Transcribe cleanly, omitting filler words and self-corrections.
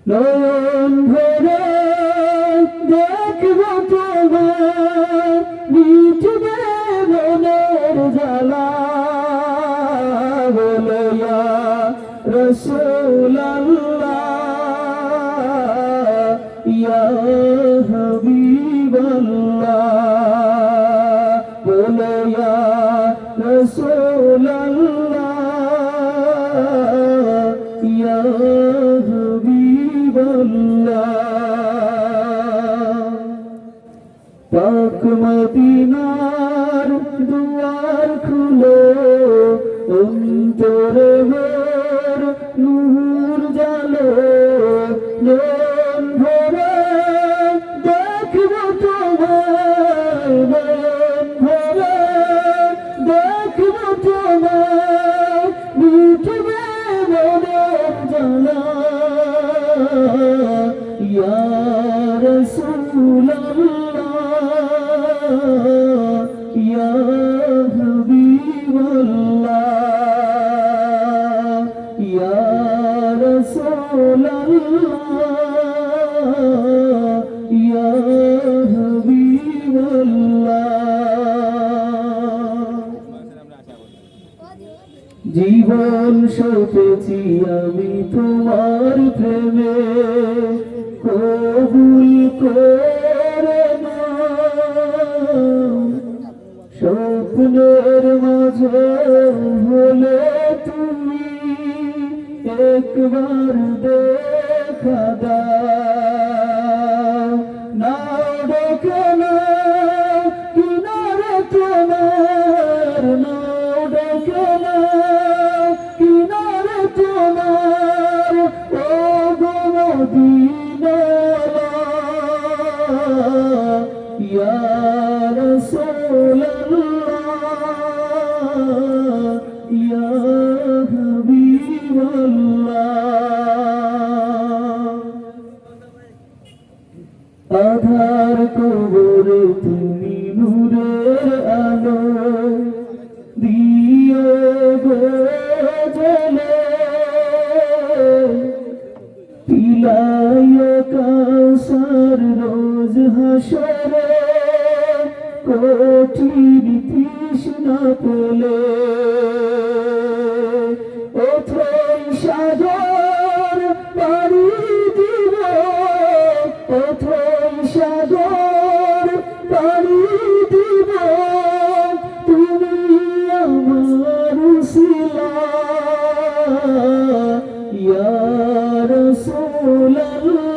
নয়ন ভরে দেখব তোমার, মিটবে মনের জ্বালা। বলো ইয়া রাসূলাল্লাহ, ইয়া হাবিবাল্লাহ। বলো ইয়া রাসূলাল্লাহ, ইয়া হাবিবাল্লাহ। পাক মদিনার দুয়ার খুলো, অন্তরে মোর নূর জালো। মন ভরে দেখব তোমায়, মন ভরে দেখব তোমায়, মিটবে মনের জ্বালা। ইয়া রাসূলাল্লাহ, ইয়া হাবিবাল্লাহ, ইয়া রাসূলাল্লাহ, ইয়া হাবিবাল্লাহ। জীবন সঁপেছি আমি তোমার প্রেমে, কবুল করে নাও। স্বপ্নের মাঝে হলে তুমি একবার দেখা দাও। নাও ডেকে নাও কিনারে তোমার, নাও ডেকে নাও কিনারে তোমার। ও গো মদিনাওয়ালা, ইয়া রাসূলাল্লাহ, ইয়া হাবিবাল্লাহ। আধার কবরে তুমি নূরের আলো দিও গো জ্বলে। পিলায় কাউসার রোজ হাসরে, কঠিন তৃষ্ণা পেলে। অথই সাগর পাড়ি দিব, অথই সাগর পাড়ি দিব, তুমি আমার উসিলা। ইয়া রাসূলাল্লাহ,